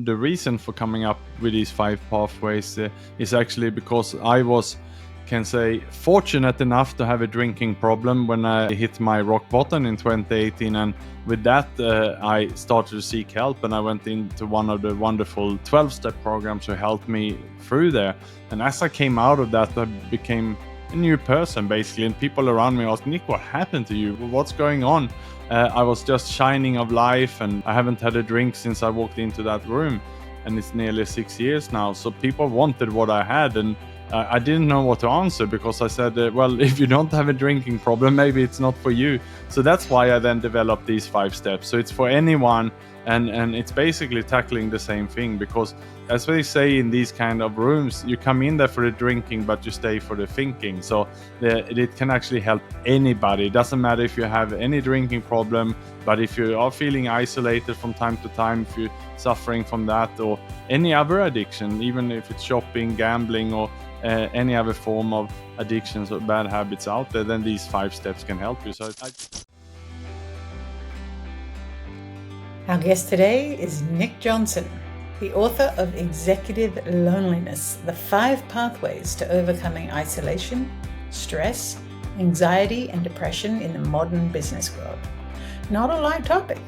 the reason for coming up with these 5 pathways is actually because I was, can say, fortunate enough to have a drinking problem when I hit my rock bottom in 2018, and with that I started to seek help, and I went into one of the wonderful 12-step programs to help me through there. And as I came out of that, I became a new person basically, and people around me asked, Nick, what happened to you? What's going on? I was just shining of life, and I haven't had a drink since I walked into that room, and it's nearly 6 years now. So people wanted what I had, and I didn't know what to answer, because I said, well, if you don't have a drinking problem, maybe it's not for you. So that's why I then developed these 5 steps. So it's for anyone, and it's basically tackling the same thing, because as they say in these kind of rooms, you come in there for the drinking, but you stay for the thinking. So it can actually help anybody. It doesn't matter if you have any drinking problem, but if you are feeling isolated from time to time, if you're suffering from that, or any other addiction, even if it's shopping, gambling, or any other form of addictions or bad habits out there, then these 5 steps can help you. So Our guest today is Nick Jonsson, the author of Executive Loneliness, the 5 Pathways to Overcoming Isolation, Stress, Anxiety, and Depression in the Modern Business World. Not a light topic.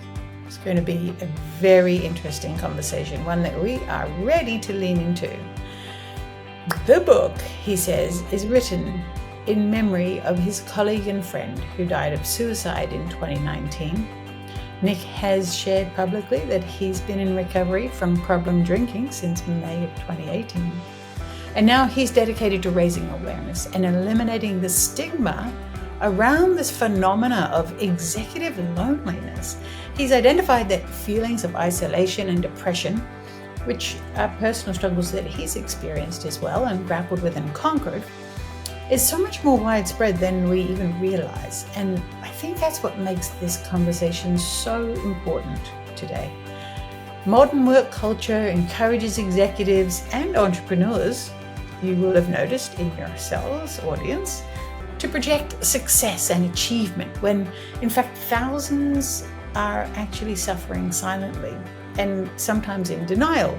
It's going to be a very interesting conversation, one that we are ready to lean into. The book, he says, is written in memory of his colleague and friend who died of suicide in 2019. Nick has shared publicly that he's been in recovery from problem drinking since May of 2018. And now he's dedicated to raising awareness and eliminating the stigma around this phenomena of executive loneliness. He's identified that feelings of isolation and depression, which are personal struggles that he's experienced as well and grappled with and conquered, is so much more widespread than we even realize. And I think that's what makes this conversation so important today. Modern work culture encourages executives and entrepreneurs, you will have noticed in your sales audience, to project success and achievement when in fact thousands are actually suffering silently and sometimes in denial.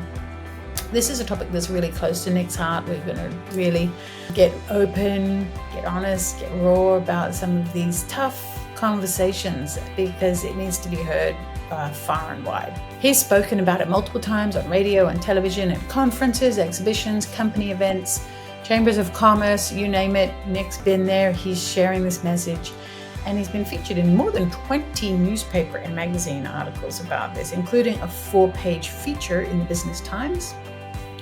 This is a topic that's really close to Nick's heart. We're going to really get open, get honest, get raw about some of these tough conversations, because it needs to be heard far and wide. He's spoken about it multiple times on radio and television, at conferences, exhibitions, company events, chambers of commerce, you name it. Nick's been there. He's sharing this message. And he's been featured in more than 20 newspaper and magazine articles about this, including a 4-page feature in the Business Times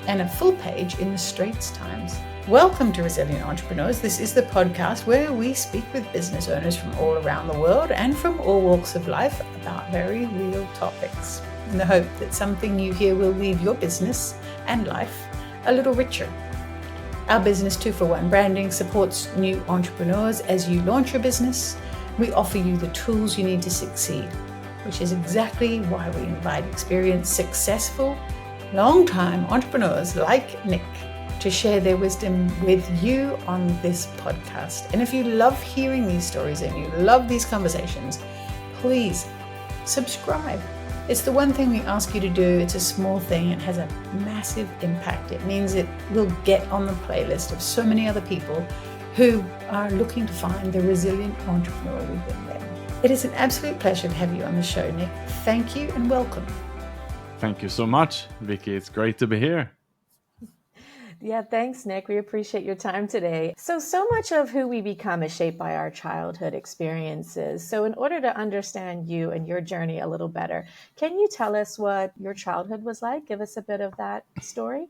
and a full page in the Straits Times. Welcome to Resilient Entrepreneurs. This is the podcast where we speak with business owners from all around the world and from all walks of life about very real topics, in the hope that something you hear will leave your business and life a little richer. Our Business 2-for-1 branding supports new entrepreneurs as you launch your business. We offer you the tools you need to succeed, which is exactly why we invite experienced, successful, long-time entrepreneurs like Nick to share their wisdom with you on this podcast. And if you love hearing these stories and you love these conversations, please subscribe. It's the one thing we ask you to do. It's a small thing. It has a massive impact. It means it will get on the playlist of so many other people who are looking to find the resilient entrepreneur within them. It is an absolute pleasure to have you on the show, Nick. Thank you and welcome. Thank you so much, Vicki. It's great to be here. Yeah, thanks, Nick. We appreciate your time today. So much of who we become is shaped by our childhood experiences. So in order to understand you and your journey a little better, can you tell us what your childhood was like? Give us a bit of that story.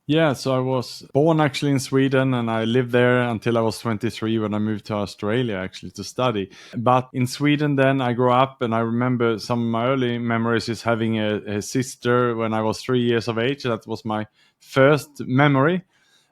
Yeah, so I was born actually in Sweden, and I lived there until I was 23 when I moved to Australia actually to study. But in Sweden then I grew up, and I remember some of my early memories is having a sister when I was 3 years of age. That was my first memory.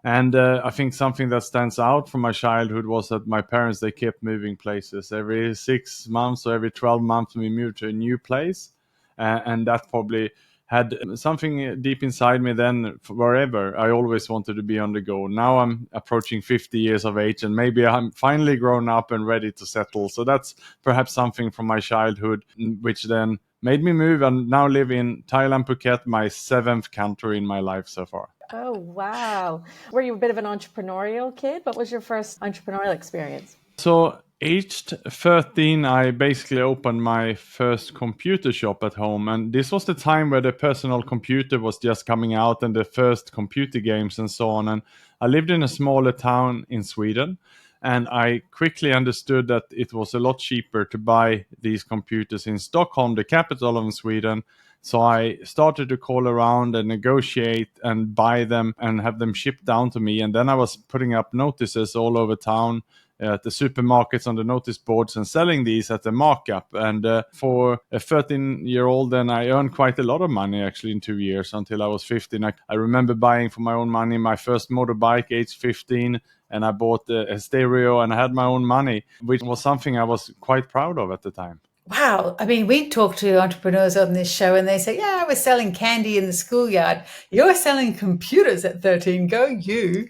And I think something that stands out from my childhood was that my parents, they kept moving places. Every 6 months or every 12 months we moved to a new place. And that probably had something deep inside me then, wherever. I always wanted to be on the go. Now I'm approaching 50 years of age, and maybe I'm finally grown up and ready to settle. So that's perhaps something from my childhood, which then made me move and now live in Thailand, Phuket, my 7th country in my life so far. Oh, wow. Were you a bit of an entrepreneurial kid? What was your first entrepreneurial experience? So aged 13, I basically opened my first computer shop at home. And this was the time where the personal computer was just coming out and the first computer games and so on. And I lived in a smaller town in Sweden. And I quickly understood that it was a lot cheaper to buy these computers in Stockholm, the capital of Sweden. So I started to call around and negotiate and buy them and have them shipped down to me. And then I was putting up notices all over town at the supermarkets on the notice boards and selling these at a markup. And for a 13-year-old, then I earned quite a lot of money actually in 2 years until I was 15. I remember buying for my own money my first motorbike age 15, and I bought a stereo and I had my own money, which was something I was quite proud of at the time. Wow. I mean, we talk to entrepreneurs on this show and they say, yeah, I was selling candy in the schoolyard. You're selling computers at 13. Go you.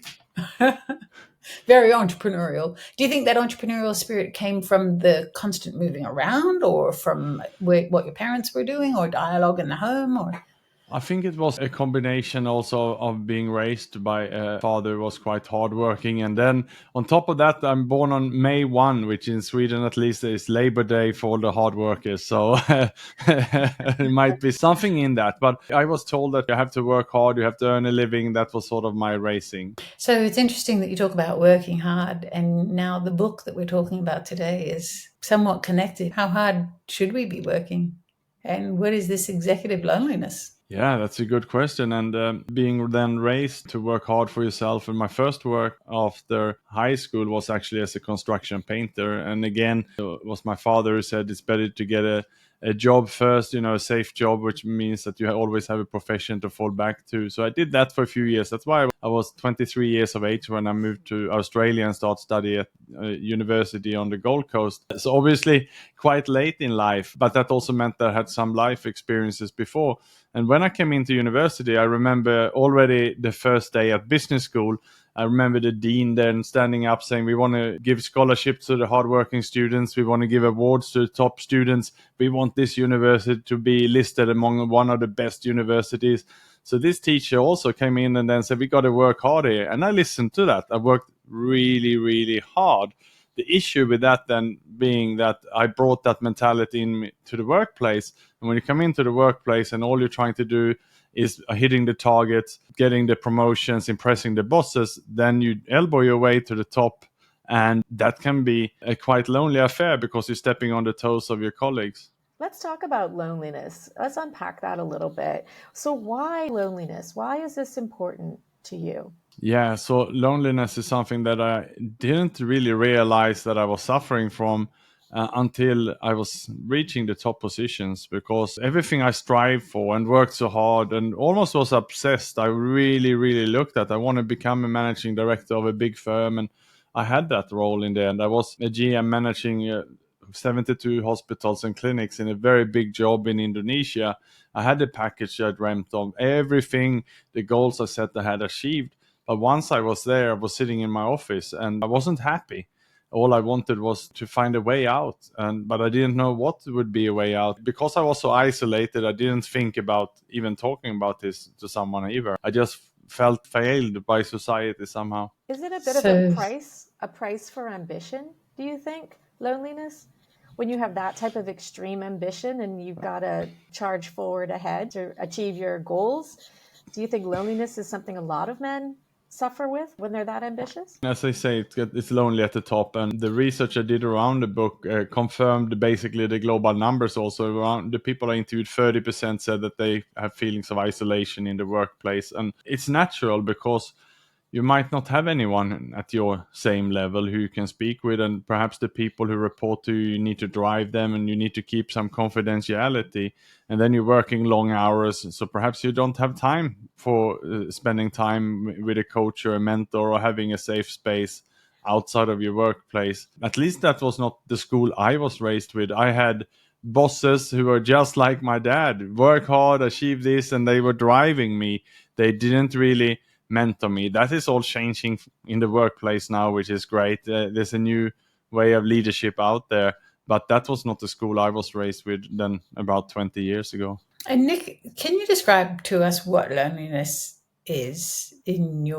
Very entrepreneurial. Do you think that entrepreneurial spirit came from the constant moving around or from what your parents were doing or dialogue in the home? Or I think it was a combination also of being raised by a father who was quite hardworking. And then on top of that, I'm born on May 1, which in Sweden at least is Labor Day for all the hard workers. So it might be something in that. But I was told that you have to work hard, you have to earn a living. That was sort of my raising. So it's interesting that you talk about working hard. And now the book that we're talking about today is somewhat connected. How hard should we be working? And what is this executive loneliness? Yeah, that's a good question. And being then raised to work hard for yourself. And my first work after high school was actually as a construction painter. And again, it was my father who said it's better to get a job first, a safe job, which means that you always have a profession to fall back to. So I did that for a few years. That's why I was 23 years of age when I moved to Australia and started studying at university on the Gold Coast. So obviously quite late in life, but that also meant that I had some life experiences before. And when I came into university, I remember already the first day at business school, I remember the dean then standing up saying, we want to give scholarships to the hardworking students. We want to give awards to the top students. We want this university to be listed among one of the best universities. So this teacher also came in and then said, we got to work hard here. And I listened to that. I worked really, really hard. The issue with that then being that I brought that mentality in to the workplace. And when you come into the workplace and all you're trying to do is hitting the targets, getting the promotions, impressing the bosses, then you elbow your way to the top. And that can be a quite lonely affair because you're stepping on the toes of your colleagues. Let's talk about loneliness. Let's unpack that a little bit. So why loneliness? Why is this important to you? Yeah, so loneliness is something that I didn't really realize that I was suffering from until I was reaching the top positions, because everything I strived for and worked so hard and almost was obsessed, I really, really looked at. I want to become a managing director of a big firm, and I had that role in the end. I was a GM managing 72 hospitals and clinics in a very big job in Indonesia. I had the package I dreamt of, everything, the goals I set I had achieved. But once I was there, I was sitting in my office and I wasn't happy. All I wanted was to find a way out, but I didn't know what would be a way out. Because I was so isolated, I didn't think about even talking about this to someone either. I just felt failed by society somehow. Is it a bit of a price for ambition, do you think, loneliness? When you have that type of extreme ambition and you've got to charge forward ahead to achieve your goals, do you think loneliness is something a lot of men suffer with when they're that ambitious? As I say, it's lonely at the top, and the research I did around the book confirmed basically the global numbers also. Around the people I interviewed, 30% said that they have feelings of isolation in the workplace, and it's natural because you might not have anyone at your same level who you can speak with, and perhaps the people who report to you, you need to drive them and you need to keep some confidentiality, and then you're working long hours, so perhaps you don't have time for spending time with a coach or a mentor or having a safe space outside of your workplace. At least that was not the school I was raised with. I had bosses who were just like my dad, work hard, achieve this, and they were driving me. They didn't really mentor me. That is all changing in the workplace now, which is great. There's a new way of leadership out there, But that was not the school I was raised with then about 20 years ago. And Nick, can you describe to us what loneliness is in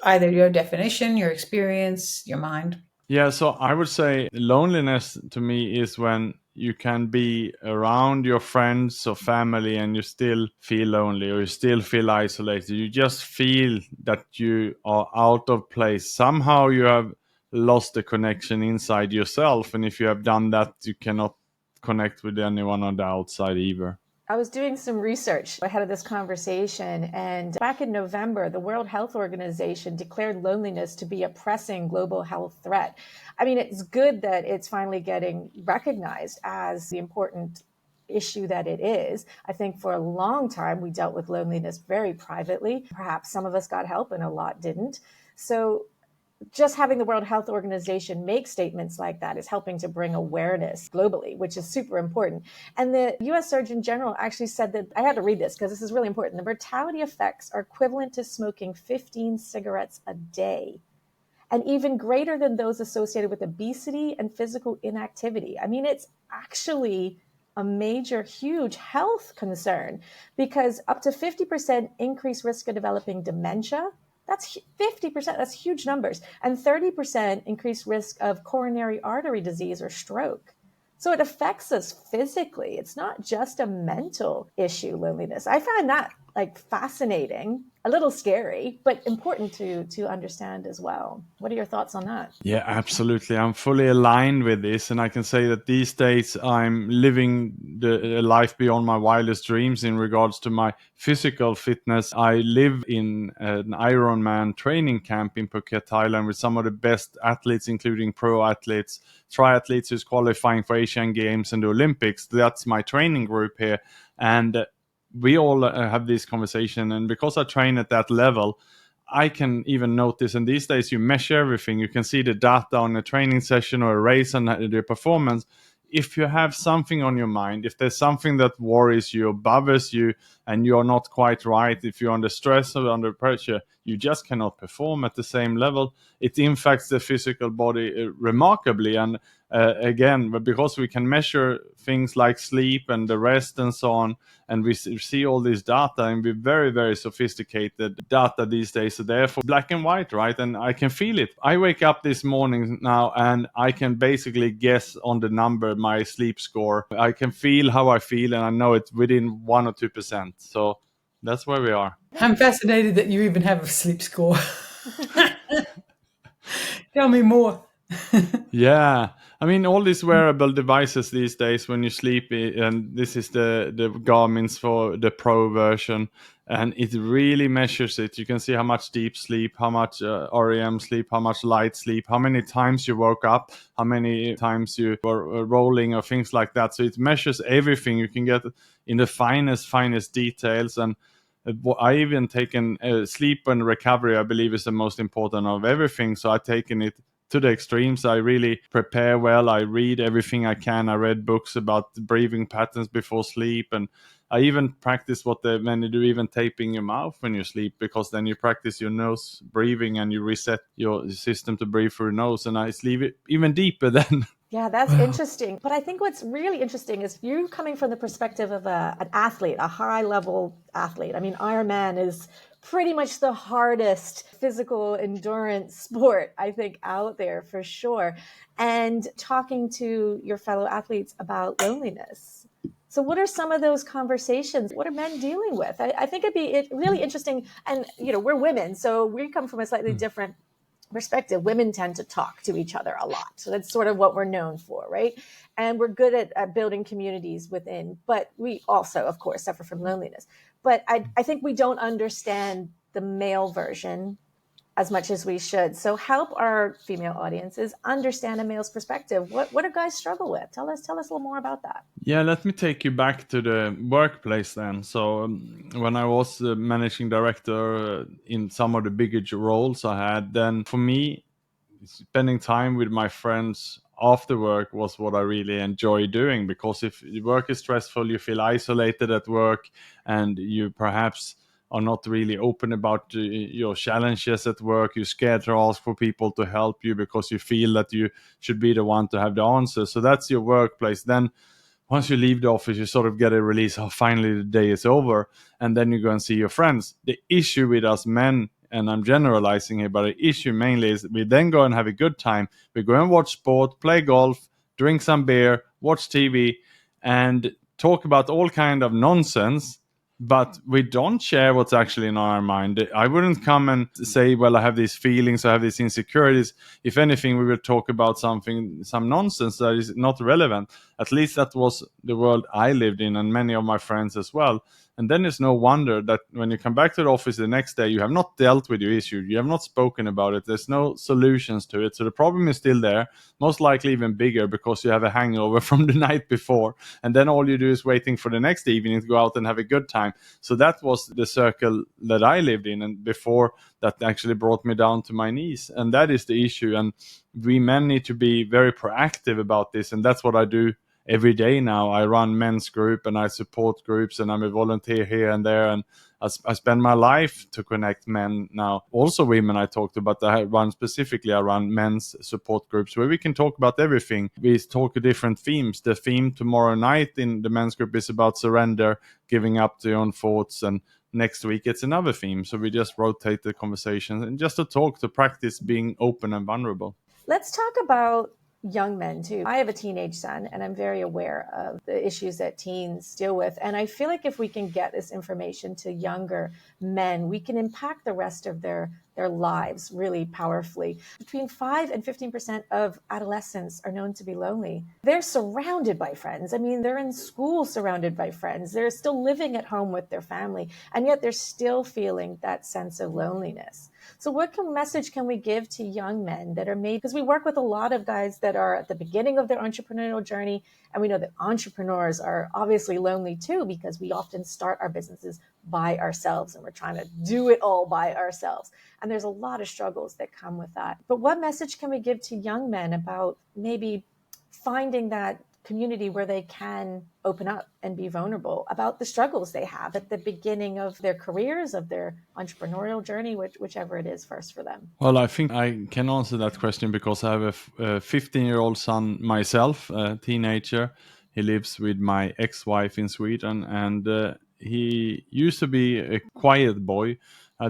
either your definition, your experience, your mind? Yeah, so I would say loneliness to me is when you can be around your friends or family and you still feel lonely or you still feel isolated. You just feel that you are out of place. Somehow you have lost the connection inside yourself. And if you have done that, you cannot connect with anyone on the outside either. I was doing some research ahead of this conversation, and back in November, the World Health Organization declared loneliness to be a pressing global health threat. I mean, it's good that it's finally getting recognized as the important issue that it is. I think for a long time, we dealt with loneliness very privately. Perhaps some of us got help and a lot didn't. So just having the World Health Organization make statements like that is helping to bring awareness globally, which is super important. And the US Surgeon General actually said that, I had to read this because this is really important, the mortality effects are equivalent to smoking 15 cigarettes a day, and even greater than those associated with obesity and physical inactivity. I mean, it's actually a major, huge health concern, because up to 50% increased risk of developing dementia. That's 50%, that's huge numbers. And 30% increased risk of coronary artery disease or stroke. So it affects us physically. It's not just a mental issue, loneliness. I find that fascinating, a little scary, but important to understand as well. What are your thoughts on that? Yeah, absolutely. I'm fully aligned with this. And I can say that these days I'm living the life beyond my wildest dreams in regards to my physical fitness. I live in an Ironman training camp in Phuket, Thailand, with some of the best athletes, including pro athletes, triathletes who's qualifying for Asian Games and the Olympics. That's my training group here. And we all have this conversation, and because I train at that level, I can even notice, and these days you measure everything. You can see the data on a training session or a race and the performance. If you have something on your mind, if there's something that worries you or bothers you and you're not quite right, if you're under stress or under pressure, you just cannot perform at the same level. It impacts the physical body remarkably. And again, because we can measure things like sleep and the rest and so on, and we see all this data, and we're very, very sophisticated data these days. So therefore, black and white, right? And I can feel it. I wake up this morning now and I can basically guess on the number, my sleep score. I can feel how I feel, and I know it's within 1 or 2%. So that's where we are. I'm fascinated that you even have a sleep score. Tell me more. Yeah, I mean, all these wearable devices these days when you sleep, and this is the Garmin's for the Pro version, and it really measures it. You can see how much deep sleep, how much REM sleep, how much light sleep, how many times you woke up, how many times you were rolling or things like that. So it measures everything. You can get in the finest details. And I even taken sleep and recovery, I believe, is the most important of everything. So I've taken it to the extremes. I really prepare well. I read everything I can. I read books about breathing patterns before sleep, and I even practice what the many do, even taping your mouth when you sleep, because then you practice your nose breathing and you reset your system to breathe through nose. And I sleep it even deeper then. Yeah, that's interesting. But I think what's really interesting is you coming from the perspective of an athlete, a high-level athlete. I mean, Ironman is pretty much the hardest physical endurance sport, I think, out there for sure. And talking to your fellow athletes about loneliness. So what are some of those conversations? What are men dealing with? I think it'd be really interesting. And, we're women, so we come from a slightly different perspective. Women tend to talk to each other a lot. So that's sort of what we're known for, right? And we're good at building communities within, but we also, of course, suffer from loneliness. But I think we don't understand the male version as much as we should. So help our female audiences understand a male's perspective. What do guys struggle with? Tell us a little more about that. Yeah, let me take you back to the workplace then. So when I was managing director in some of the bigger roles I had, then for me, spending time with my friends after work was what I really enjoy doing, because if work is stressful, you feel isolated at work, and you perhaps are not really open about your challenges at work. You're scared to ask for people to help you because you feel that you should be the one to have the answer. So that's your workplace. Then once you leave the office, you sort of get a release. Oh, finally the day is over. And then you go and see your friends. The issue with us men, and I'm generalizing here, but the issue mainly is we then go and have a good time. We go and watch sport, play golf, drink some beer, watch TV, and talk about all kind of nonsense, but we don't share what's actually in our mind. I wouldn't come and say, well, I have these feelings, I have these insecurities. If anything, we would talk about some nonsense that is not relevant. At least that was the world I lived in, and many of my friends as well. And then it's no wonder that when you come back to the office the next day, you have not dealt with your issue. You have not spoken about it. There's no solutions to it. So the problem is still there, most likely even bigger because you have a hangover from the night before. And then all you do is waiting for the next evening to go out and have a good time. So that was the circle that I lived in. And before that actually brought me down to my knees. And that is the issue. And we men need to be very proactive about this. And that's what I do every day now. I run men's group and I support groups, and I'm a volunteer here and there, and I spend my life to connect men now. Also women I talked about. I run men's support groups where we can talk about everything. We talk different themes. The theme tomorrow night in the men's group is about surrender, giving up to your own thoughts, and next week it's another theme. So we just rotate the conversation and just to practice being open and vulnerable. Let's talk about young men too. I have a teenage son, and I'm very aware of the issues that teens deal with. And I feel like if we can get this information to younger men, we can impact the rest of their lives really powerfully. Between 5 and 15% of adolescents are known to be lonely. They're surrounded by friends. I mean, they're in school surrounded by friends. They're still living at home with their family, and yet they're still feeling that sense of loneliness. So what message can we give to young men that are made, because we work with a lot of guys that are at the beginning of their entrepreneurial journey, and we know that entrepreneurs are obviously lonely too, because we often start our businesses by ourselves and we're trying to do it all by ourselves. And there's a lot of struggles that come with that. But what message can we give to young men about maybe finding that community where they can open up and be vulnerable about the struggles they have at the beginning of their careers, of their entrepreneurial journey, whichever it is first for them? Well, I think I can answer that question because I have a 15-year-old son myself, a teenager. He lives with my ex-wife in Sweden, and he used to be a quiet boy.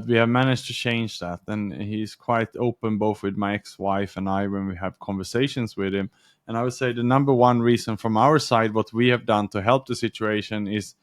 We have managed to change that, and he's quite open both with my ex-wife and I when we have conversations with him. And I would say the number one reason from our side, what we have done to help the situation is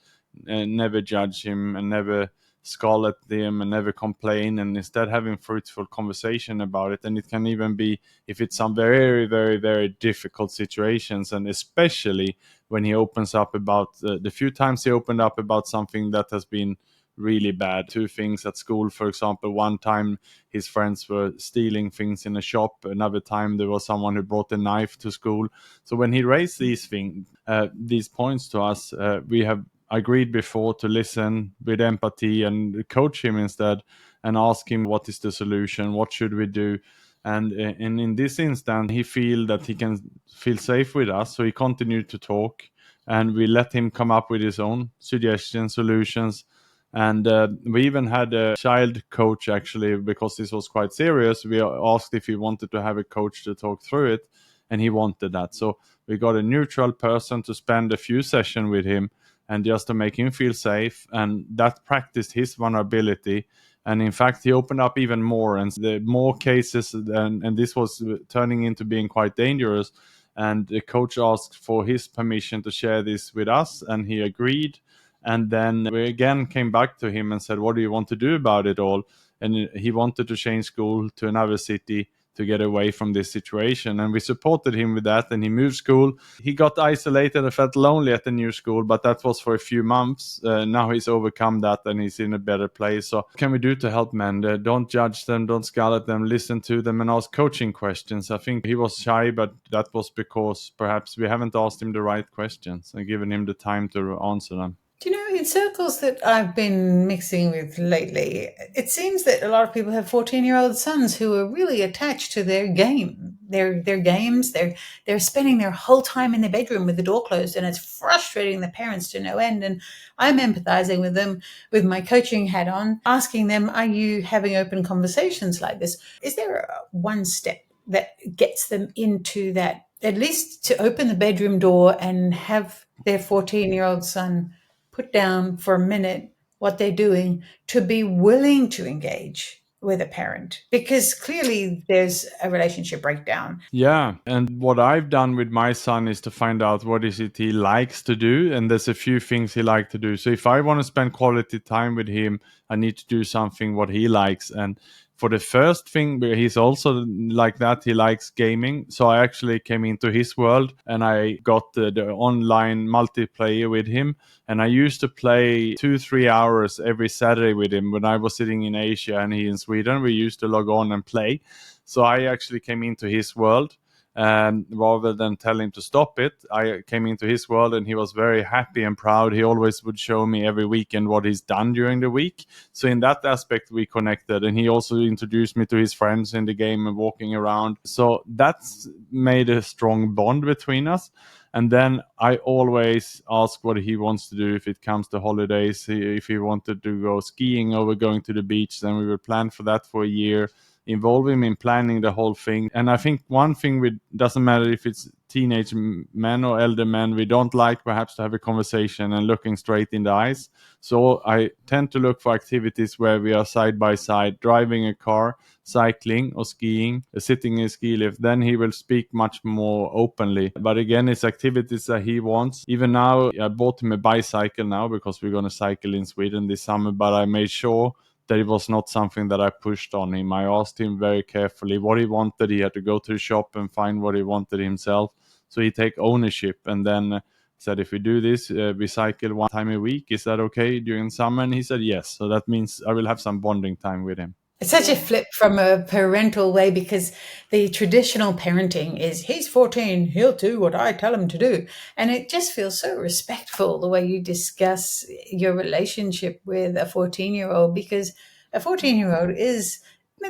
never judge him and never scowl at him and never complain, and instead having fruitful conversation about it. And it can even be if it's some very, very, very difficult situations, and especially when he opens up about the few times he opened up about something that has been really bad. 2 things at school, for example. One time his friends were stealing things in a shop. Another time there was someone who brought a knife to school. So when he raised these things, these points to us, we have agreed before to listen with empathy and coach him instead, and ask him what is the solution, what should we do. And in this instance, he feel that he can feel safe with us, so he continued to talk, and we let him come up with his own suggestions, solutions. And we even had a child coach, actually, because this was quite serious. We asked if he wanted to have a coach to talk through it, and he wanted that. So we got a neutral person to spend a few sessions with him, and just to make him feel safe, and that practiced his vulnerability. And in fact, he opened up even more, and the more cases, and this was turning into being quite dangerous. And the coach asked for his permission to share this with us, and he agreed. And then we again came back to him and said, what do you want to do about it all? And he wanted to change school to another city to get away from this situation. And we supported him with that, and he moved school. He got isolated and felt lonely at the new school, but that was for a few months. Now he's overcome that, and he's in a better place. So what can we do to help men? Don't judge them, don't scowl at them, listen to them, and ask coaching questions. I think he was shy, but that was because perhaps we haven't asked him the right questions and given him the time to answer them. Do you know in circles that I've been mixing with lately, it seems that a lot of people have 14-year-old sons who are really attached to their game, their games. They're spending their whole time in their bedroom with the door closed, and it's frustrating the parents to no end. And I'm empathizing with them with my coaching hat on, asking them, are you having open conversations like this? Is there one step that gets them into that, at least to open the bedroom door and have their 14-year-old son put down for a minute what they're doing, to be willing to engage with a parent? Because clearly there's a relationship breakdown. Yeah, and what I've done with my son is to find out what is it he likes to do, and there's a few things he likes to do. So if I want to spend quality time with him, I need to do something what he likes. And for the first thing, he's also like that. He likes gaming. So I actually came into his world and I got the online multiplayer with him. And I used to play 2-3 hours every Saturday with him when I was sitting in Asia and he in Sweden. We used to log on and play. So I actually came into his world. And rather than tell him to stop it, I came into his world and he was very happy and proud. He always would show me every weekend what he's done during the week. So in that aspect, we connected. And he also introduced me to his friends in the game and walking around. So that's made a strong bond between us. And then I always ask what he wants to do if it comes to holidays. If he wanted to go skiing or going to the beach, then we would plan for that for a year, involve him in planning the whole thing. And I think one thing doesn't matter if it's teenage men or elder men, we don't like perhaps to have a conversation and looking straight in the eyes. So I tend to look for activities where we are side by side, driving a car, cycling or skiing, sitting in a ski lift. Then he will speak much more openly. But again, it's activities that he wants. Even now, I bought him a bicycle now because we're going to cycle in Sweden this summer, but I made sure that it was not something that I pushed on him. I asked him very carefully what he wanted. He had to go to the shop and find what he wanted himself. So he take ownership and then said, if we do this, we cycle 1 time a week. Is that okay during summer? And he said, yes. So that means I will have some bonding time with him. It's such a flip from a parental way, because the traditional parenting is, he's 14, he'll do what I tell him to do. And it just feels so respectful the way you discuss your relationship with a 14-year-old, because a 14-year-old is,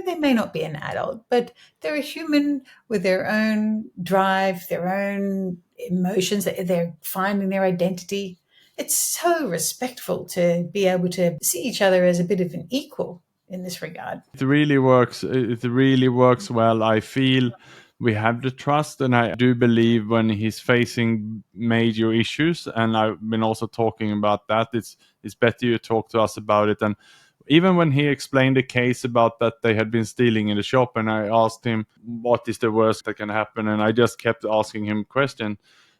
they may not be an adult, but they're a human with their own drive, their own emotions, they're finding their identity. It's so respectful to be able to see each other as a bit of an equal in this regard. It really works. It really works well. I feel we have the trust, and I do believe when he's facing major issues, and I've been also talking about that, it's better you talk to us about it. And even when he explained the case about that they had been stealing in the shop, and I asked him what is the worst that can happen, and I just kept asking him question.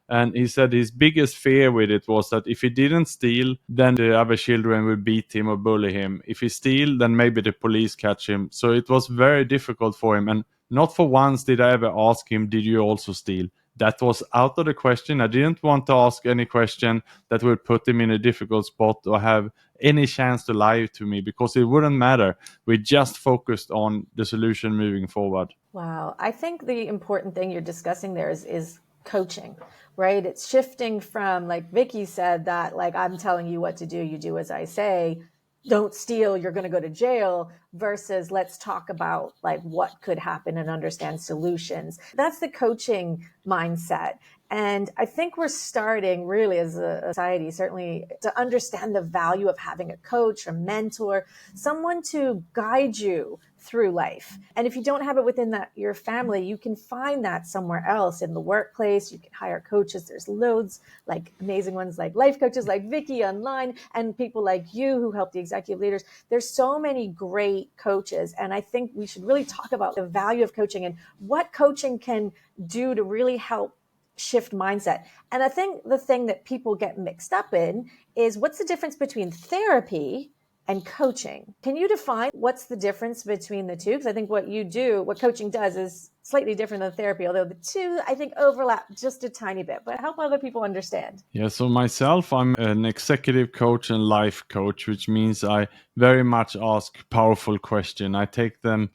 And he said his biggest fear with it was that if he didn't steal, then the other children would beat him or bully him. If he steal, then maybe the police catch him. So it was very difficult for him. And not for once did I ever ask him, did you also steal? That was out of the question. I didn't want to ask any question that would put him in a difficult spot or have any chance to lie to me, because it wouldn't matter. We just focused on the solution moving forward. Wow. I think the important thing you're discussing there is coaching, right? It's shifting from, like Vicki said, that like, I'm telling you what to do, you do as I say, don't steal, you're going to go to jail, versus let's talk about like what could happen and understand solutions. That's the coaching mindset. And I think we're starting really as a society, certainly, to understand the value of having a coach, a mentor, someone to guide you through life. And if you don't have it within your family, you can find that somewhere else in the workplace. You can hire coaches. There's loads, like amazing ones like life coaches like Vicki online, and people like you who help the executive leaders. There's so many great coaches. And I think we should really talk about the value of coaching and what coaching can do to really help shift mindset. And I think the thing that people get mixed up in is, what's the difference between therapy and coaching? Can you define what's the difference between the two? Because I think what coaching does is slightly different than therapy, although the two, I think, overlap just a tiny bit, but help other people understand. Yeah, so myself, I'm an executive coach and life coach, which means I very much ask powerful questions. I take them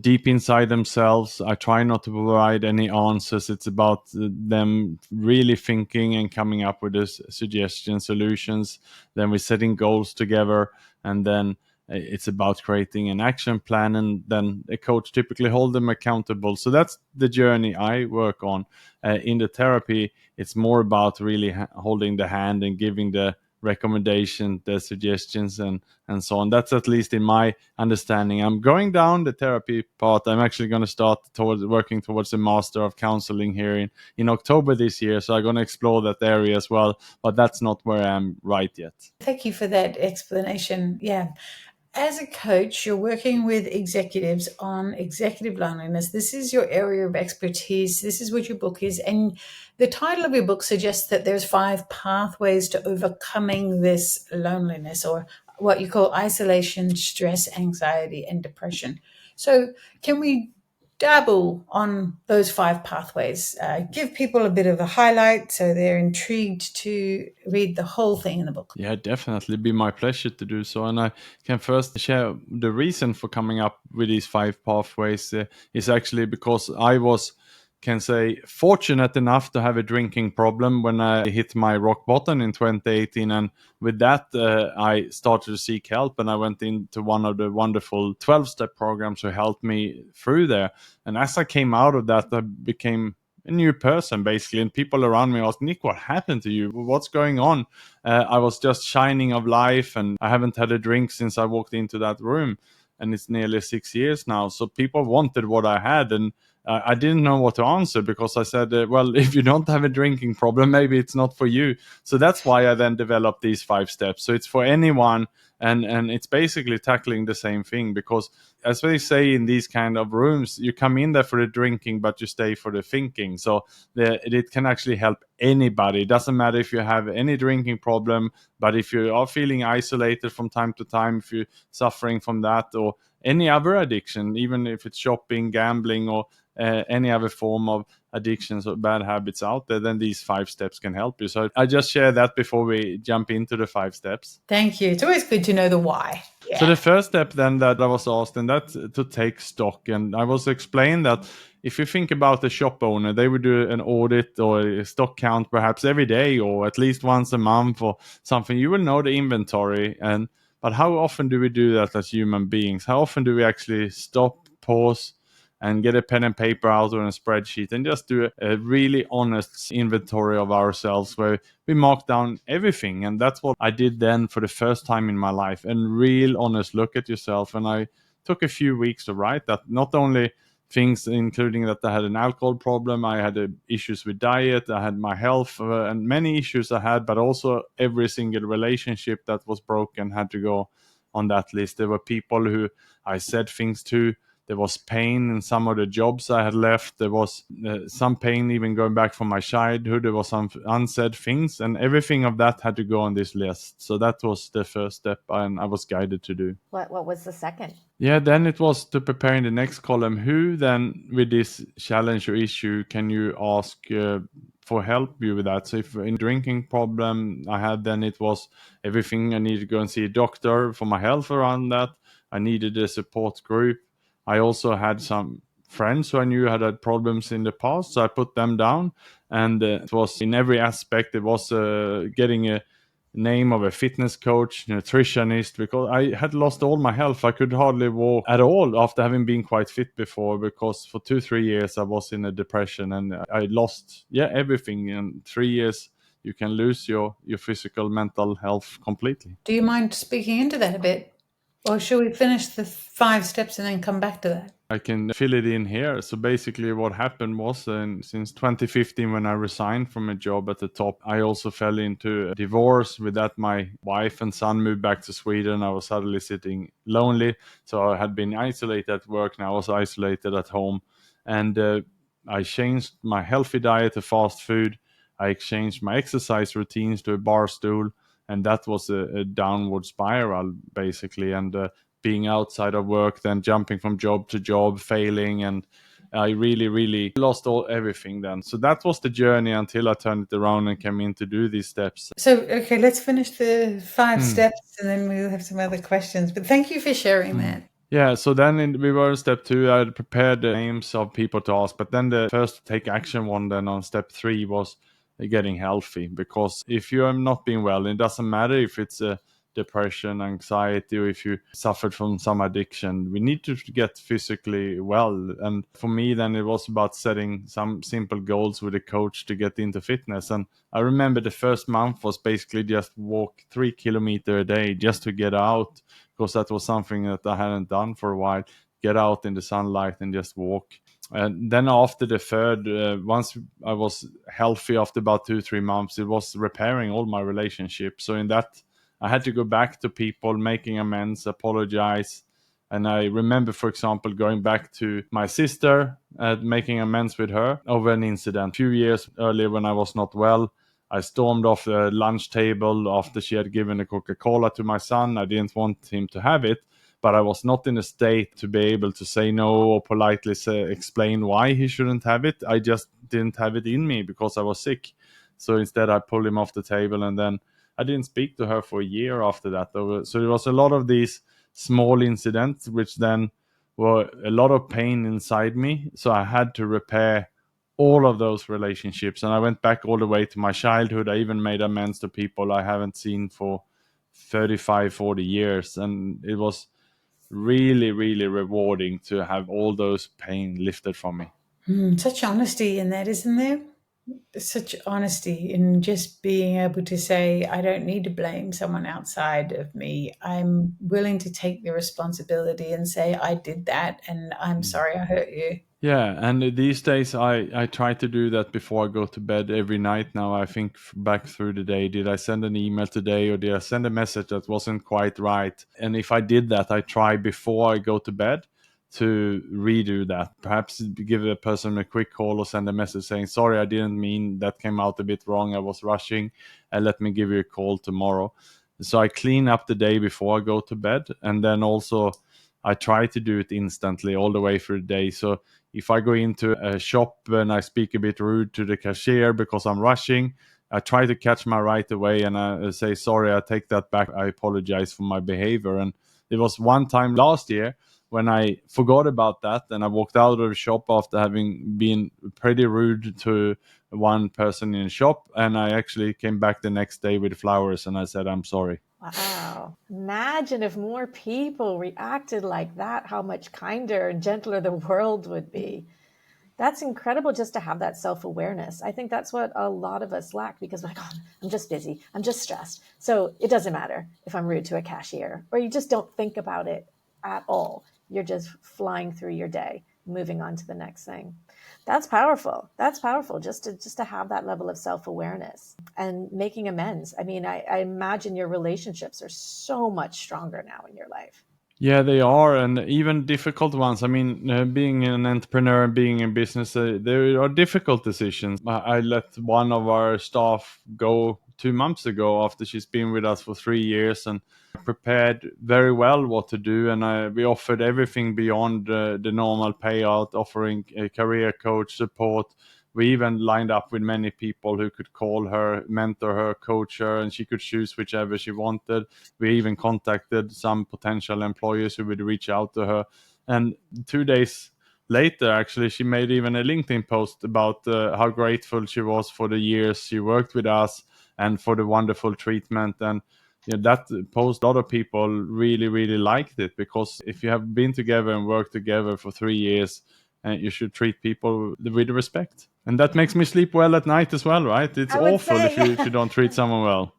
deep inside themselves. I try not to provide any answers. It's about them really thinking and coming up with suggestions, solutions. Then we're setting goals together, and then it's about creating an action plan, and then a coach typically hold them accountable. So that's the journey I work on. In the therapy, it's more about really holding the hand and giving the recommendation, the suggestions, and so on. That's at least in my understanding. I'm going down the therapy path. I'm actually going to start working towards a master of counseling here in October this year. So I'm going to explore that area as well. But that's not where I am right yet. Thank you for that explanation. Yeah. As a coach, you're working with executives on executive loneliness. This is your area of expertise. This is what your book is. And the title of your book suggests that there's 5 pathways to overcoming this loneliness, or what you call isolation, stress, anxiety, and depression. So can we dabble on those 5 pathways? Give people a bit of a highlight so they're intrigued to read the whole thing in the book. Yeah, definitely. Be my pleasure to do so. And I can first share the reason for coming up with these 5 pathways is actually because I was, can say, fortunate enough to have a drinking problem when I hit my rock bottom in 2018. And with that, I started to seek help, and I went into one of the wonderful 12-step programs to help me through there. And as I came out of that, I became a new person, basically. And people around me asked, Nick, what happened to you? What's going on? I was just shining of life, and I haven't had a drink since I walked into that room. And it's nearly 6 years now. So people wanted what I had, and I didn't know what to answer, because I said, well, if you don't have a drinking problem, maybe it's not for you. So that's why I then developed these 5 steps. So it's for anyone, and it's basically tackling the same thing, because as they say in these kind of rooms, you come in there for the drinking, but you stay for the thinking. So it can actually help anybody. It doesn't matter if you have any drinking problem, but if you are feeling isolated from time to time, if you're suffering from that, or any other addiction, even if it's shopping, gambling, or any other form of addictions or bad habits out there, then these 5 steps can help you. So I just share that before we jump into the 5 steps. Thank you. It's always good to know the why. Yeah. So the first step then that I was asked, and that's to take stock. And I was explained that if you think about the shop owner, they would do an audit or a stock count perhaps every day, or at least once a month or something. You will know the inventory. But how often do we do that as human beings? How often do we actually stop, pause, and get a pen and paper out on a spreadsheet and just do a really honest inventory of ourselves, where we mark down everything? And that's what I did then for the first time in my life, and real honest look at yourself. And I took a few weeks to write that, not only things including that I had an alcohol problem, I had issues with diet, I had my health, and many issues I had, but also every single relationship that was broken had to go on that list. There were people who I said things to. There was pain in some of the jobs I had left. There was some pain even going back from my childhood. There was some unsaid things, and everything of that had to go on this list. So that was the first step, and I was guided to do. What was the second? Yeah, then it was to prepare in the next column. Who then, with this challenge or issue, can you ask for help you with that? So if in drinking problem I had, then it was everything. I needed to go and see a doctor for my health around that. I needed a support group. I also had some friends who I knew had problems in the past, so I put them down. And it was in every aspect. It was getting a name of a fitness coach, nutritionist, because I had lost all my health. I could hardly walk at all after having been quite fit before, because for 2-3 years I was in a depression, and I lost everything. In 3 years you can lose your physical, mental health completely. Do you mind speaking into that a bit? Or should we finish the 5 steps and then come back to that? I can fill it in here. So basically what happened was, since 2015, when I resigned from a job at the top, I also fell into a divorce. With that, my wife and son moved back to Sweden. I was suddenly sitting lonely. So I had been isolated at work. Now I was isolated at home. And I changed my healthy diet to fast food. I changed my exercise routines to a bar stool. And that was a downward spiral, basically. And being outside of work, then jumping from job to job, failing. And I really, really lost everything then. So that was the journey until I turned it around and came in to do these steps. So, okay, let's finish the 5 steps, and then we'll have some other questions. But thank you for sharing that. Yeah, so then we were in step 2. I had prepared the names of people to ask, but then the first take action one then on step 3 was getting healthy. Because if you are not being well, it doesn't matter if it's a depression, anxiety, or if you suffered from some addiction. We need to get physically well. And for me, then it was about setting some simple goals with a coach to get into fitness. And I remember the first month was basically just walk 3 kilometers a day just to get out, because that was something that I hadn't done for a while. Get out in the sunlight and just walk. And then after the third, once I was healthy after about 2-3 months, it was repairing all my relationships. So in that, I had to go back to people, making amends, apologize. And I remember, for example, going back to my sister, making amends with her over an incident. A few years earlier when I was not well, I stormed off the lunch table after she had given a Coca-Cola to my son. I didn't want him to have it, but I was not in a state to be able to say no or politely explain why he shouldn't have it. I just didn't have it in me because I was sick. So instead, I pulled him off the table, and then I didn't speak to her for a year after that. So there was a lot of these small incidents, which then were a lot of pain inside me. So I had to repair all of those relationships, and I went back all the way to my childhood. I even made amends to people I haven't seen for 35-40 years, and it was really, really rewarding to have all those pain lifted from me. Such honesty in that, isn't there? Such honesty in just being able to say, I don't need to blame someone outside of me. I'm willing to take the responsibility and say, I did that and I'm sorry I hurt you. Yeah, and these days I try to do that before I go to bed every night now. I think back through the day, did I send an email today or did I send a message that wasn't quite right? And if I did that, I try before I go to bed to redo that. Perhaps give a person a quick call or send a message saying, sorry, I didn't mean, that came out a bit wrong. I was rushing, and let me give you a call tomorrow. So I clean up the day before I go to bed, and then also I try to do it instantly all the way through the day. So if I go into a shop and I speak a bit rude to the cashier because I'm rushing, I try to catch my right away and I say, sorry, I take that back. I apologize for my behavior. And it was one time last year when I forgot about that and I walked out of the shop after having been pretty rude to one person in the shop. And I actually came back the next day with flowers and I said, I'm sorry. Wow. Imagine if more people reacted like that, how much kinder and gentler the world would be. That's incredible just to have that self-awareness. I think that's what a lot of us lack because we're like, oh, I'm just busy. I'm just stressed. So it doesn't matter if I'm rude to a cashier, or you just don't think about it at all. You're just flying through your day, moving on to the next thing. That's powerful. That's powerful just to have that level of self-awareness and making amends. I mean, I imagine your relationships are so much stronger now in your life. Yeah, they are, and even difficult ones. I mean, being an entrepreneur and being in business, there are difficult decisions. I let one of our staff go 2 months ago after she's been with us for 3 years, and prepared very well what to do. And we offered everything beyond the normal payout, offering a career coach support. We even lined up with many people who could call her, mentor her, coach her, and she could choose whichever she wanted. We even contacted some potential employers who would reach out to her. And 2 days later, actually, she made even a LinkedIn post about how grateful she was for the years she worked with us and for the wonderful treatment. And that post, a lot of people really, really liked it, because if you have been together and worked together for 3 years, you should treat people with respect. And that makes me sleep well at night as well, right? It's I would awful say, if you don't treat someone well.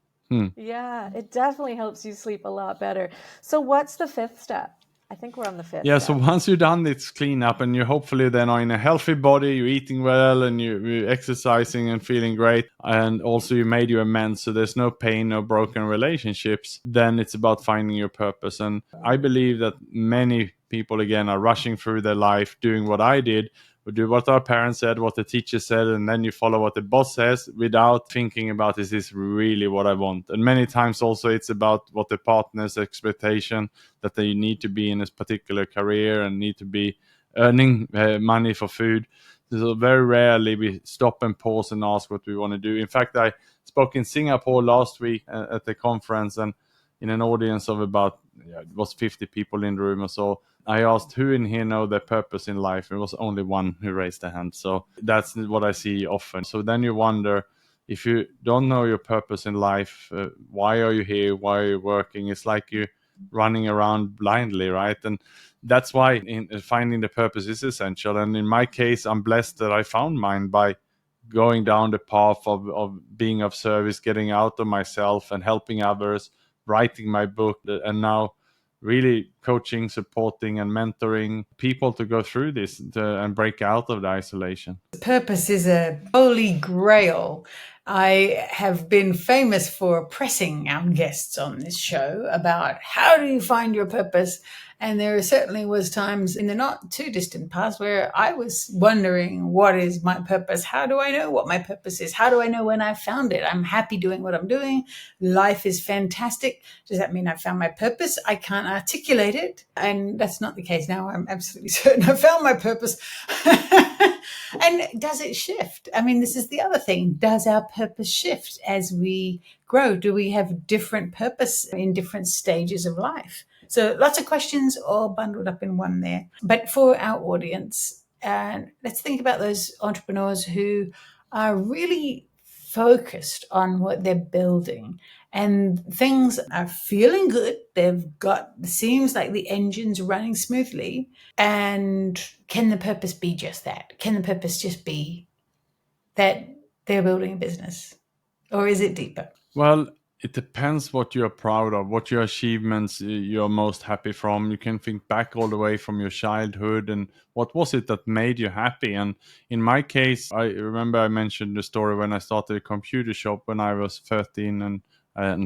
yeah, it definitely helps you sleep a lot better. So what's the fifth step? I think we're on the fifth Yeah, so step. once you're done this cleanup and you hopefully then are in a healthy body, you're eating well and you're exercising and feeling great, and also you made your amends, so there's no pain, no broken relationships, then it's about finding your purpose. And I believe that many people, again, are rushing through their life doing what I did. We do what our parents said, what the teacher said, and then you follow what the boss says without thinking about, is this really what I want? And many times also it's about what the partner's expectation, that they need to be in a particular career and need to be earning money for food. So very rarely we stop and pause and ask what we want to do. In fact, I spoke in Singapore last week at the conference, and in an audience of about, it was 50 people in the room or so. I asked who in here know their purpose in life. It was only one who raised their hand. So that's what I see often. So then you wonder, if you don't know your purpose in life, why are you here? Why are you working? It's like you running around blindly, right? And that's why finding the purpose is essential. And in my case, I'm blessed that I found mine by going down the path of being of service, getting out of myself and helping others, writing my book, and now really coaching, supporting, and mentoring people to go through this and break out of the isolation. Purpose is a holy grail. I have been famous for pressing our guests on this show about how do you find your purpose. And there certainly was times in the not too distant past where I was wondering, what is my purpose? How do I know what my purpose is? How do I know when I found it? I'm happy doing what I'm doing. Life is fantastic. Does that mean I found my purpose? I can't articulate it. And that's not the case now. I'm absolutely certain I found my purpose. And does it shift? I mean, this is the other thing. Does our purpose shift as we grow? Do we have different purpose in different stages of life? So lots of questions all bundled up in one there. But for our audience, let's think about those entrepreneurs who are really focused on what they're building and things are feeling good. Seems like the engine's running smoothly. And can the purpose be just that? Can the purpose just be that they're building a business? Or is it deeper? Well, it depends what you're proud of, what your achievements you're most happy from. You can think back all the way from your childhood and what was it that made you happy. And in my case, I remember I mentioned the story when I started a computer shop when I was 13 and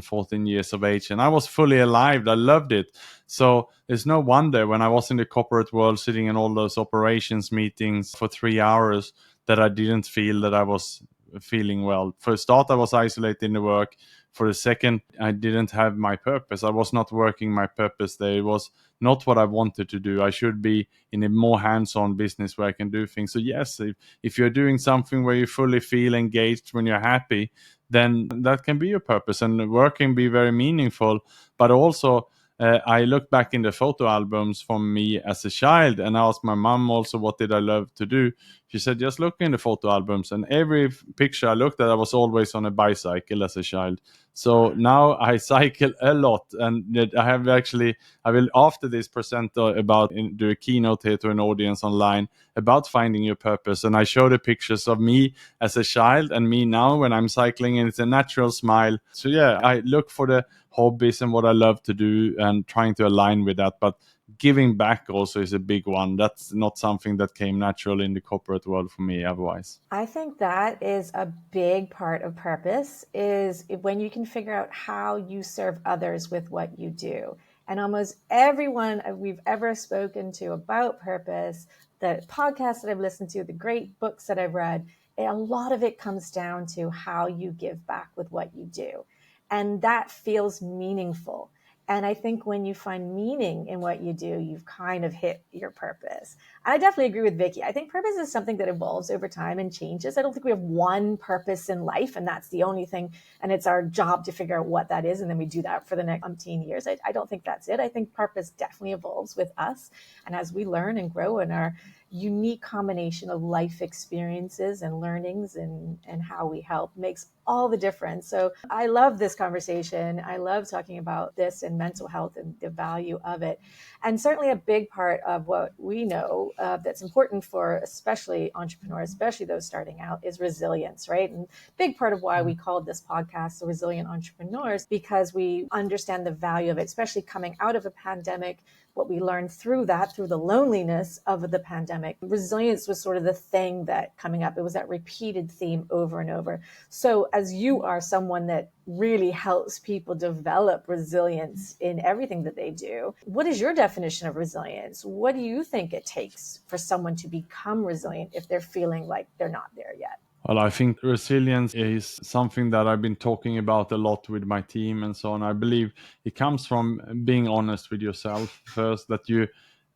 14 years of age, and I was fully alive. I loved it. So it's no wonder when I was in the corporate world sitting in all those operations meetings for 3 hours that I didn't feel that I was feeling well. For a start, I was isolated in the work. For the second, I didn't have my purpose. I was not working my purpose there. It was not what I wanted to do. I should be in a more hands-on business where I can do things. So yes, if you're doing something where you fully feel engaged, when you're happy, then that can be your purpose, and work can be very meaningful. But also, I look back in the photo albums from me as a child and asked my mom also, what did I love to do? She said, just look in the photo albums. And every picture I looked at, I was always on a bicycle as a child. So now I cycle a lot. And I will after this present do a keynote here to an audience online about finding your purpose. And I show the pictures of me as a child and me now when I'm cycling, and it's a natural smile. So yeah, I look for the hobbies and what I love to do and trying to align with that. But giving back also is a big one. That's not something that came natural in the corporate world for me otherwise. I think that is a big part of purpose, is when you can figure out how you serve others with what you do. And almost everyone we've ever spoken to about purpose, the podcasts that I've listened to, the great books that I've read, a lot of it comes down to how you give back with what you do. And that feels meaningful. And I think when you find meaning in what you do, you've kind of hit your purpose. I definitely agree with Vicki. I think purpose is something that evolves over time and changes. I don't think we have one purpose in life and that's the only thing. And it's our job to figure out what that is. And then we do that for the next umpteen years. I don't think that's it. I think purpose definitely evolves with us. And as we learn and grow in our unique combination of life experiences and learnings and how we help makes all the difference. So I love this conversation. I love talking about this and mental health and the value of it. And certainly a big part of what we know that's important for especially entrepreneurs, especially those starting out, is resilience, right? And big part of why we called this podcast The Resilient Entrepreneurs, because we understand the value of it, especially coming out of a pandemic, what we learned through that, through the loneliness of the pandemic. Resilience was sort of the thing that coming up, it was that repeated theme over and over. So as you are someone that really helps people develop resilience in everything that they do, what is your definition of resilience? What do you think it takes for someone to become resilient if they're feeling like they're not there yet? Well, I think resilience is something that I've been talking about a lot with my team and so on. I believe it comes from being honest with yourself first, that you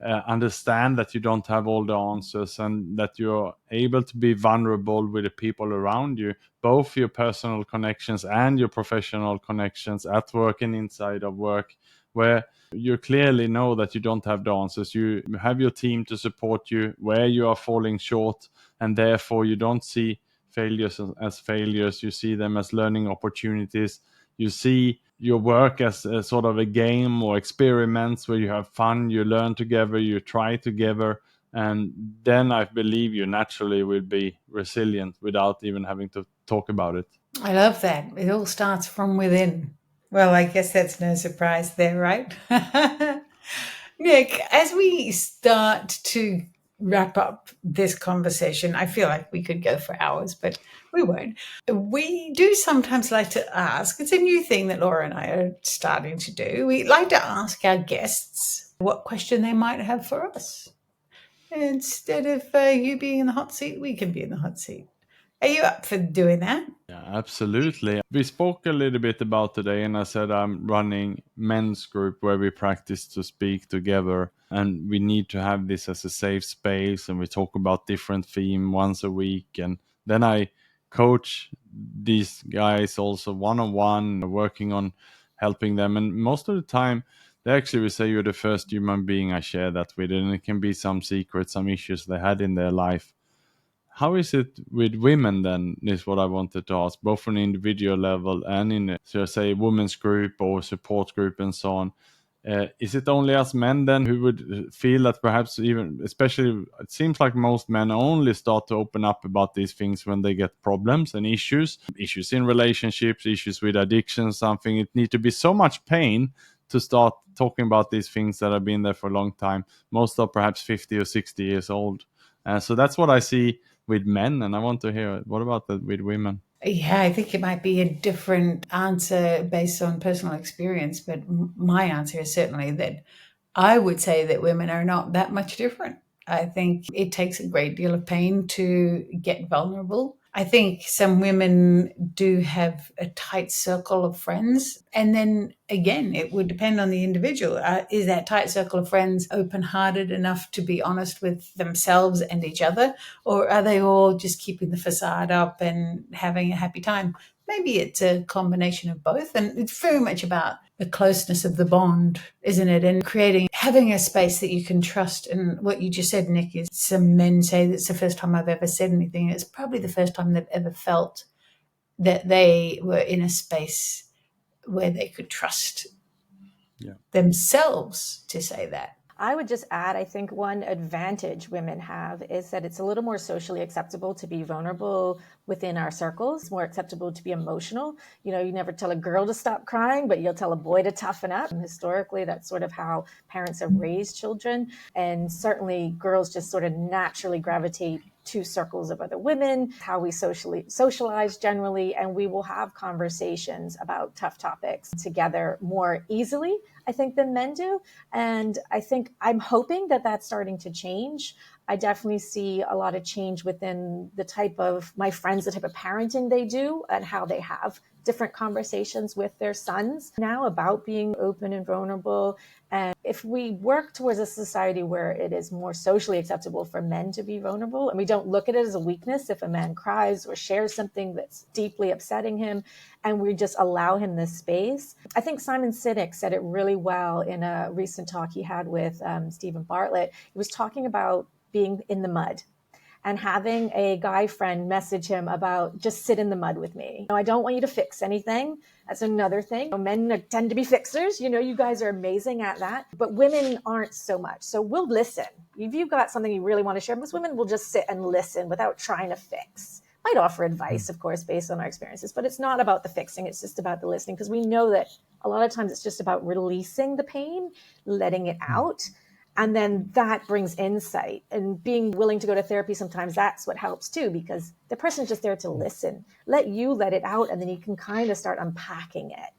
understand that you don't have all the answers, and that you're able to be vulnerable with the people around you, both your personal connections and your professional connections at work and inside of work, where you clearly know that you don't have the answers. You have your team to support you where you are falling short, and therefore you don't see failures as failures. You see them as learning opportunities. You see your work as a sort of a game or experiments where you have fun, you learn together, you try together, and then I believe you naturally will be resilient without even having to talk about it. I love that. It all starts from within. Well, I guess that's no surprise there, right? Nick, as we start to wrap up this conversation, I feel like we could go for hours, but we won't. We do sometimes like to ask, it's a new thing that Laura and I are starting to do. We like to ask our guests what question they might have for us. Instead of you being in the hot seat, we can be in the hot seat. Are you up for doing that? Yeah, absolutely. We spoke a little bit about today, and I said I'm running men's group where we practice to speak together, and we need to have this as a safe space, and we talk about different themes once a week, and then I coach these guys also one-on-one, working on helping them, and most of the time they actually will say you're the first human being I share that with, and it can be some secrets, some issues they had in their life. How is it with women then, is what I wanted to ask, both on an individual level and in, so say, women's group or support group and so on. Is it only us men then who would feel that perhaps, even, especially, it seems like most men only start to open up about these things when they get problems and issues in relationships, issues with addiction, something. It needs to be so much pain to start talking about these things that have been there for a long time. Most are perhaps 50 or 60 years old. So that's what I see with men, and I want to hear, what about that with women? Yeah, I think it might be a different answer based on personal experience, but my answer is certainly that I would say that women are not that much different. I think it takes a great deal of pain to get vulnerable. I think some women do have a tight circle of friends. And then again, it would depend on the individual. Is that tight circle of friends open-hearted enough to be honest with themselves and each other? Or are they all just keeping the facade up and having a happy time? Maybe it's a combination of both. And it's very much about the closeness of the bond, isn't it? And having a space that you can trust. And what you just said, Nick, is some men say that's the first time I've ever said anything. It's probably the first time they've ever felt that they were in a space where they could trust themselves to say that. I would just add, I think one advantage women have is that it's a little more socially acceptable to be vulnerable within our circles. It's more acceptable to be emotional. You know, you never tell a girl to stop crying, but you'll tell a boy to toughen up. And historically, that's sort of how parents have raised children. And certainly girls just sort of naturally gravitate to circles of other women, how we socialize generally, and we will have conversations about tough topics together more easily, I think, than men do. And I think I'm hoping that that's starting to change. I definitely see a lot of change within the type of my friends, the type of parenting they do, and how they have different conversations with their sons now about being open and vulnerable. And if we work towards a society where it is more socially acceptable for men to be vulnerable, and we don't look at it as a weakness if a man cries or shares something that's deeply upsetting him, and we just allow him this space. I think Simon Sinek said it really well in a recent talk he had with Stephen Bartlett. He was talking about being in the mud and having a guy friend message him about, just sit in the mud with me. I don't want you to fix anything. That's another thing. Men tend to be fixers. You guys are amazing at that. But women aren't so much. So we'll listen. If you've got something you really want to share, most women will just sit and listen without trying to fix. Might offer advice, of course, based on our experiences, but it's not about the fixing. It's just about the listening, because we know that a lot of times it's just about releasing the pain, letting it out. And then that brings insight, and being willing to go to therapy. Sometimes that's what helps too, because the person's just there to listen, let you let it out. And then you can kind of start unpacking it.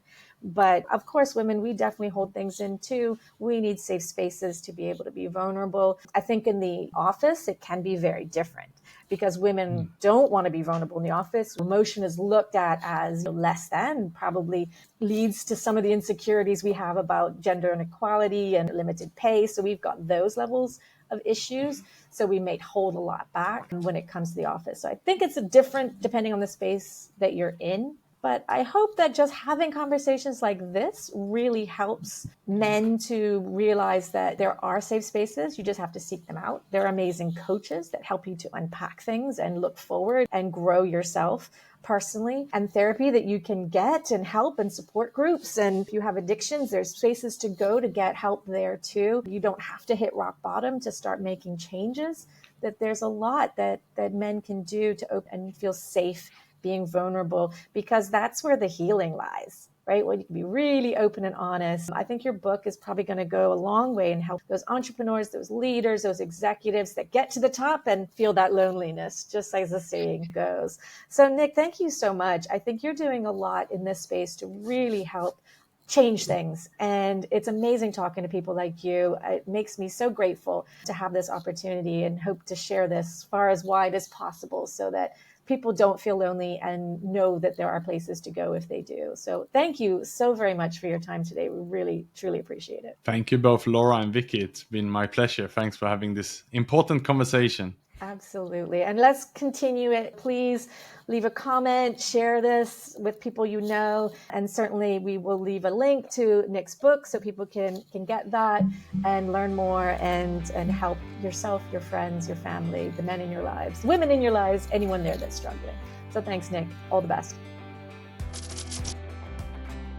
But of course, women, we definitely hold things in too. We need safe spaces to be able to be vulnerable. I think in the office, it can be very different because women don't want to be vulnerable in the office. Emotion is looked at as less than, probably leads to some of the insecurities we have about gender inequality and limited pay. So we've got those levels of issues. So we may hold a lot back when it comes to the office. So I think it's different depending on the space that you're in. But I hope that just having conversations like this really helps men to realize that there are safe spaces. You just have to seek them out. There are amazing coaches that help you to unpack things and look forward and grow yourself personally, and therapy that you can get and help and support groups. And if you have addictions, there's spaces to go to get help there too. You don't have to hit rock bottom to start making changes. That there's a lot that men can do to open and feel safe being vulnerable, because that's where the healing lies, right? When you can be really open and honest. I think your book is probably going to go a long way and help those entrepreneurs, those leaders, those executives that get to the top and feel that loneliness, just as the saying goes. So Nick, thank you so much. I think you're doing a lot in this space to really help change things. And it's amazing talking to people like you. It makes me so grateful to have this opportunity and hope to share this far as wide as possible so that people don't feel lonely and know that there are places to go if they do. So thank you so very much for your time today. We really, truly appreciate it. Thank you both, Laura and Vicki. It's been my pleasure. Thanks for having this important conversation. Absolutely. And let's continue it. Please leave a comment, share this with people you know. And certainly we will leave a link to Nick's book so people can get that and learn more and help yourself, your friends, your family, the men in your lives, women in your lives, anyone there that's struggling. So thanks, Nick. All the best.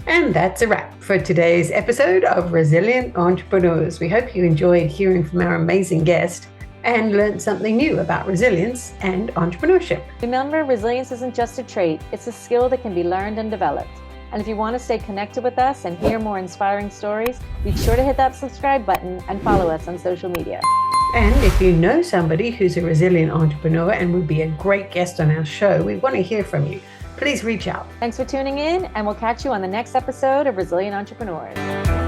And that's a wrap for today's episode of Resilient Entrepreneurs. We hope you enjoyed hearing from our amazing guest and learned something new about resilience and entrepreneurship. Remember, resilience isn't just a trait, it's a skill that can be learned and developed. And if you want to stay connected with us and hear more inspiring stories, be sure to hit that subscribe button and follow us on social media. And if you know somebody who's a resilient entrepreneur and would be a great guest on our show, we want to hear from you. Please reach out. Thanks for tuning in, and we'll catch you on the next episode of Resilient Entrepreneurs.